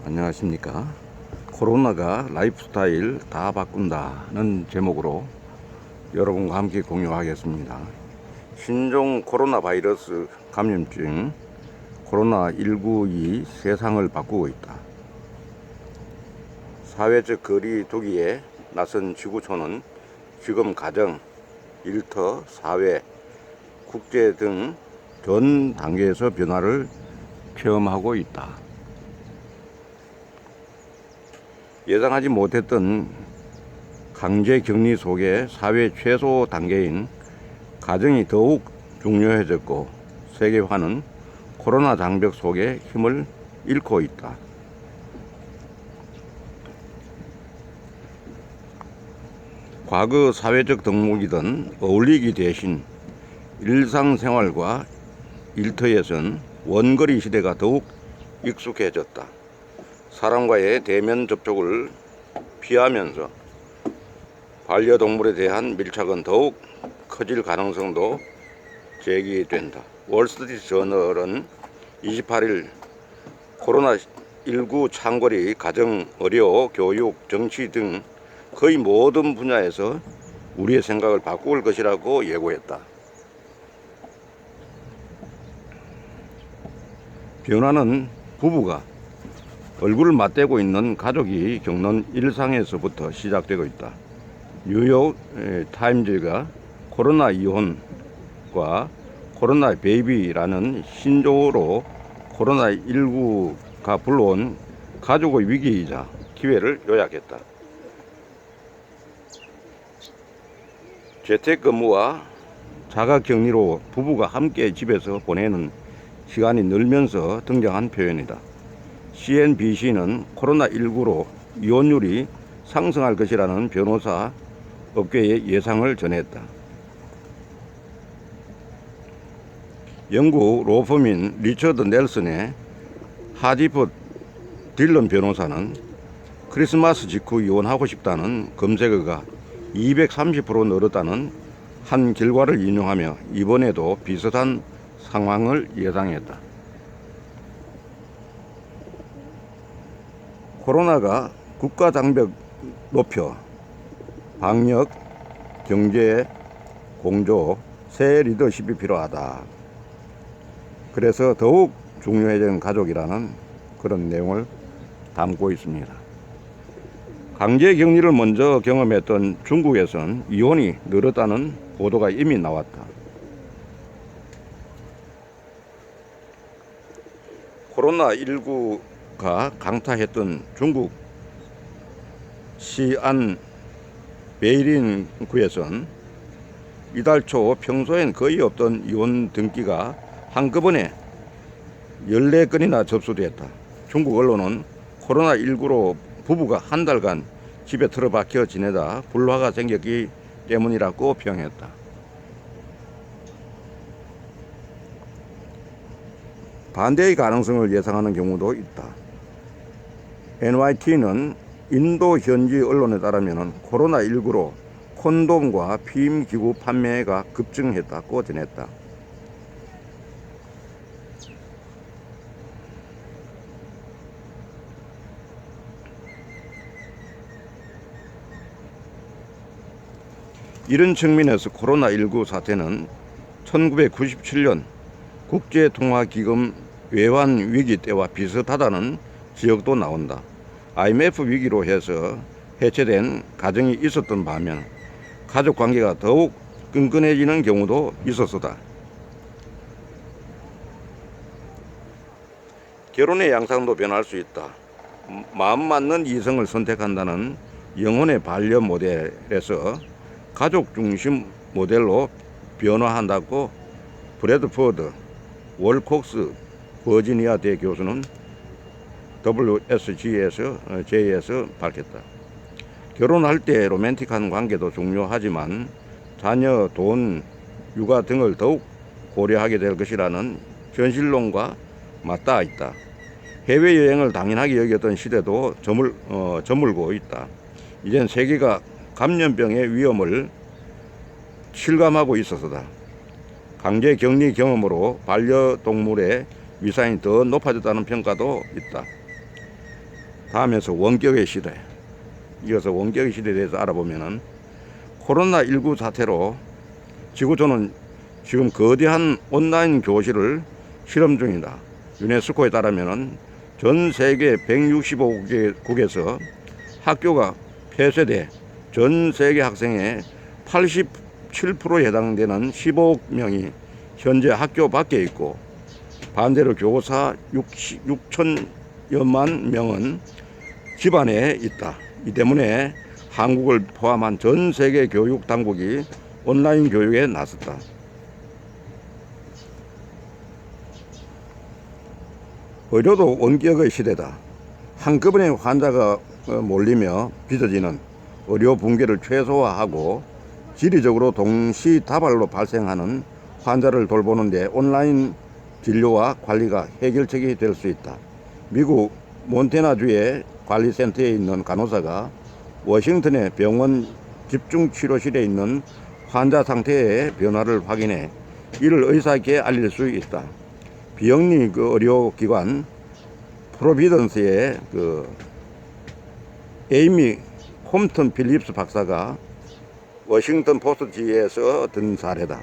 안녕하십니까. 코로나가 라이프스타일 다 바꾼다는 제목으로 여러분과 함께 공유하겠습니다. 신종 코로나 바이러스 감염증 코로나19이 세상을 바꾸고 있다. 사회적 거리 두기에 나선 지구촌은 지금 가정, 일터, 사회, 국제 등 전 단계에서 변화를 체험하고 있다. 예상하지 못했던 강제 격리 속에 사회 최소 단계인 가정이 더욱 중요해졌고, 세계화는 코로나 장벽 속에 힘을 잃고 있다. 과거 사회적 덕목이던 어울리기 대신 일상생활과 일터에선 원거리 시대가 더욱 익숙해졌다. 사람과의 대면 접촉을 피하면서 반려동물에 대한 밀착은 더욱 커질 가능성도 제기된다. 월스트리트 저널은 28일 코로나19 창궐이 가정, 의료, 교육, 정치 등 거의 모든 분야에서 우리의 생각을 바꿀 것이라고 예고했다. 변화는 부부가 얼굴을 맞대고 있는 가족이 겪는 일상에서부터 시작되고 있다. 뉴욕 타임즈가 코로나 이혼과 코로나 베이비라는 신조어로 코로나19가 불러온 가족의 위기이자 기회를 요약했다. 재택근무와 자가격리로 부부가 함께 집에서 보내는 시간이 늘면서 등장한 표현이다. CNBC는 코로나19로 이혼율이 상승할 것이라는 변호사 업계의 예상을 전했다. 영국 로펌인 리처드 넬슨의 하디퍼 딜런 변호사는 크리스마스 직후 이혼하고 싶다는 검색어가 230% 늘었다는 한 결과를 인용하며 이번에도 비슷한 상황을 예상했다. 코로나가 국가 장벽 높여 방역, 경제, 공조, 새 리더십이 필요하다. 그래서 더욱 중요해진 가족이라는 그런 내용을 담고 있습니다. 강제 격리를 먼저 경험했던 중국에선 이혼이 늘었다는 보도가 이미 나왔다. 코로나19가 강타했던 중국 시안 베이린구에선 이달 초 평소엔 거의 없던 이혼 등기가 한꺼번에 14건이나 접수됐다. 중국 언론은 코로나19로 부부가 한 달간 집에 틀어박혀 지내다 불화가 생겼기 때문이라고 평했다. 반대의 가능성을 예상하는 경우도 있다. NYT는 인도 현지 언론에 따르면 코로나19로 콘돔과 피임기구 판매가 급증했다고 전했다. 이런 측면에서 코로나19 사태는 1997년 국제통화기금 외환 위기 때와 비슷하다는 지적도 나온다. IMF 위기로 해서 해체된 가정이 있었던 반면 가족 관계가 더욱 끈끈해지는 경우도 있었다. 결혼의 양상도 변할 수 있다. 마음 맞는 이성을 선택한다는 영혼의 반려 모델에서 가족 중심 모델로 변화한다고 브래드포드 월콕스 버지니아 대 교수는 WSG에서 밝혔다. 결혼할 때 로맨틱한 관계도 중요하지만 자녀, 돈, 육아 등을 더욱 고려하게 될 것이라는 현실론과 맞닿아 있다. 해외여행을 당연하게 여겼던 시대도 저물고 있다. 이젠 세계가 감염병의 위험을 실감하고 있어서다. 강제 격리 경험으로 반려동물의 위상이 더 높아졌다는 평가도 있다. 다음에서 원격의 시대. 이어서 원격의 시대에 대해서 알아보면은 코로나19 사태로 지구촌은 지금 거대한 온라인 교실을 실험 중이다. 유네스코에 따르면은 전 세계 165국에서 학교가 폐쇄돼 전 세계 학생의 87%에 해당되는 15억 명이 현재 학교 밖에 있고, 반대로 교사 6천여만 명은 집안에 있다. 이 때문에 한국을 포함한 전 세계 교육 당국이 온라인 교육에 나섰다. 의료도 원격의 시대다. 한꺼번에 환자가 몰리며 빚어지는 의료 붕괴를 최소화하고 지리적으로 동시다발로 발생하는 환자를 돌보는 데 온라인 진료와 관리가 해결책이 될 수 있다. 미국 몬태나주의 관리센터에 있는 간호사가 워싱턴의 병원 집중치료실에 있는 환자 상태의 변화를 확인해 이를 의사에게 알릴 수 있다. 비영리 의료기관 프로비던스의 에이미 홈튼 필립스 박사가 워싱턴 포스트지에서 든 사례다.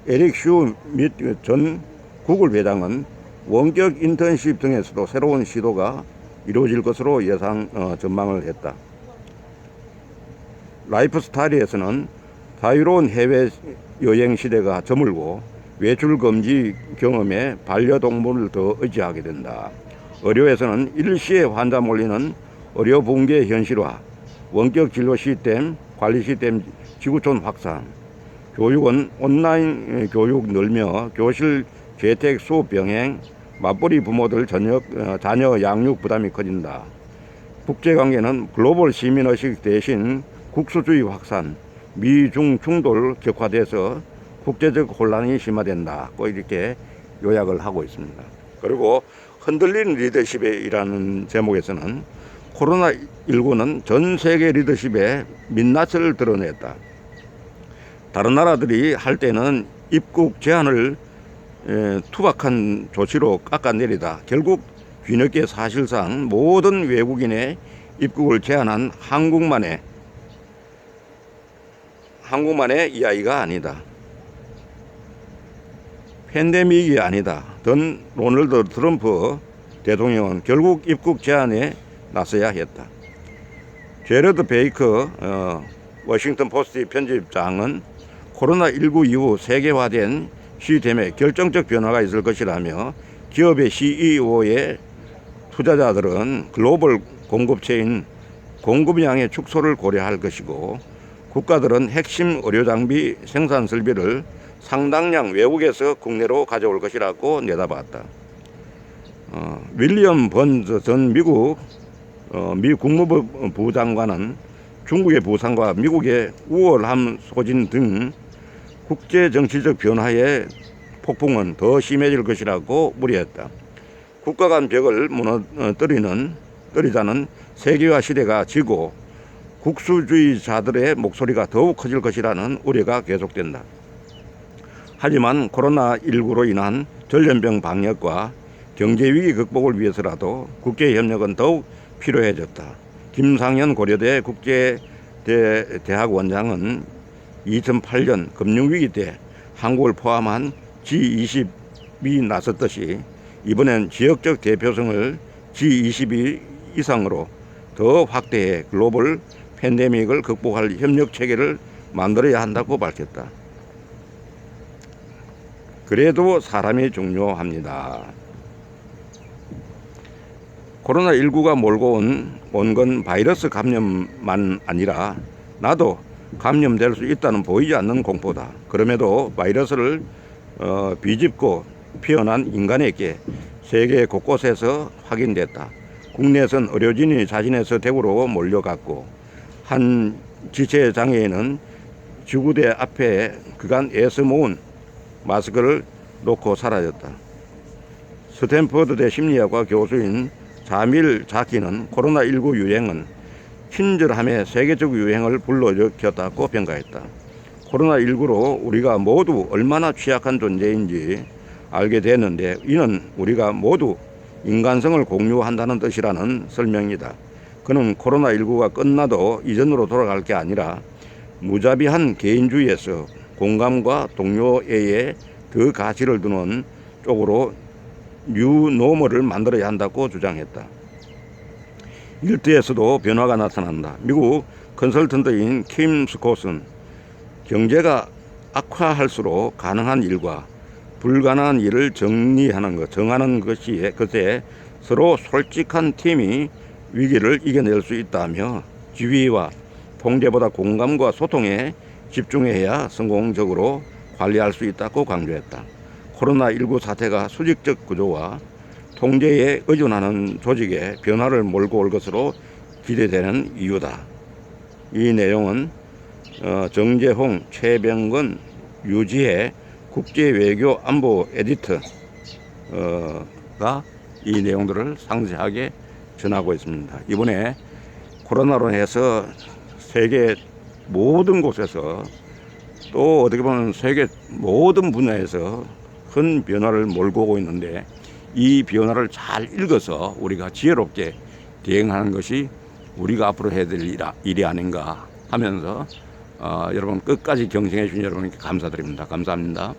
에릭 슈 및 전 구글 회장은 원격 인턴십 등에서도 새로운 시도가 이루어질 것으로 전망을 했다. 라이프스타일에서는 자유로운 해외 여행 시대가 저물고 외출 금지 경험에 반려동물을 더 의지하게 된다. 의료에서는 일시에 환자 몰리는 의료 붕괴 현실화, 원격 진료 시스템, 관리 시스템 지구촌 확산, 교육은 온라인 교육 늘며 교실 재택 수업 병행, 맞벌이 부모들 자녀 양육 부담이 커진다. 국제관계는 글로벌 시민의식 대신 국수주의 확산, 미중 충돌 격화돼서 국제적 혼란이 심화된다. 이렇게 요약을 하고 있습니다. 그리고 흔들리는 리더십이라는 제목에서는 코로나19는 전 세계 리더십의 민낯을 드러냈다. 다른 나라들이 할 때는 입국 제한을 투박한 조치로 깎아내리다 결국 뒤늦게 사실상 모든 외국인의 입국을 제한한 한국만의 이야기가 아니다. 팬데믹이 아니다. 로널드 트럼프 대통령은 결국 입국 제한에 나서야 했다. 제러드 베이커 워싱턴 포스트 편집장은 코로나19 이후 세계화된 시스템에 결정적 변화가 있을 것이라며 기업의 CEO의 투자자들은 글로벌 공급체인 공급량의 축소를 고려할 것이고, 국가들은 핵심 의료장비 생산 설비를 상당량 외국에서 국내로 가져올 것이라고 내다봤다. 윌리엄 번즈 전 미 국무부 부장관은 중국의 부상과 미국의 우월함 소진 등 국제정치적 변화의 폭풍은 더 심해질 것이라고 우려했다. 국가 간 벽을 무너뜨리자는 세계화 시대가 지고 국수주의자들의 목소리가 더욱 커질 것이라는 우려가 계속된다. 하지만 코로나19로 인한 전염병 방역과 경제위기 극복을 위해서라도 국제협력은 더욱 필요해졌다. 김상현 고려대 국제대학 원장은 2008년 금융위기 때 한국을 포함한 G20이 나섰듯이 이번엔 지역적 대표성을 G20 이상으로 더 확대해 글로벌 팬데믹을 극복할 협력 체계를 만들어야 한다고 밝혔다. 그래도 사람이 중요합니다. 코로나19가 몰고 온 건 바이러스 감염만 아니라 나도 감염될 수 있다는 보이지 않는 공포다. 그럼에도 바이러스를 비집고 피어난 인간에게 세계 곳곳에서 확인됐다. 국내에선 의료진이 자신의 서택으로 몰려갔고, 한 지체장애인은 지구대 앞에 그간 애써 모은 마스크를 놓고 사라졌다. 스탠퍼드대 심리학과 교수인 자밀 자키는 코로나19 유행은 친절함의 세계적 유행을 불러일으켰다고 평가했다. 코로나19로 우리가 모두 얼마나 취약한 존재인지 알게 됐는데, 이는 우리가 모두 인간성을 공유한다는 뜻이라는 설명이다. 그는 코로나19가 끝나도 이전으로 돌아갈 게 아니라 무자비한 개인주의에서 공감과 동료애에 더 가치를 두는 쪽으로 뉴노멀을 만들어야 한다고 주장했다. 일터에서도 변화가 나타난다. 미국 컨설턴트인 킴 스콧은 경제가 악화할수록 가능한 일과 불가능한 일을 정하는 것에 서로 솔직한 팀이 위기를 이겨낼 수 있다며 지휘와 통제보다 공감과 소통에 집중해야 성공적으로 관리할 수 있다고 강조했다. 코로나19 사태가 수직적 구조와 통제에 의존하는 조직에 변화를 몰고 올 것으로 기대되는 이유다. 이 내용은 정재홍, 최병건, 유지혜 국제외교안보 에디터가 이 내용들을 상세하게 전하고 있습니다. 이번에 코로나로 해서 세계 모든 곳에서 또 어떻게 보면 세계 모든 분야에서 큰 변화를 몰고 오고 있는데 이 변화를 잘 읽어서 우리가 지혜롭게 대응하는 것이 우리가 앞으로 해야 될 일이 아닌가 하면서 여러분 끝까지 경청해 주신 여러분께 감사드립니다. 감사합니다.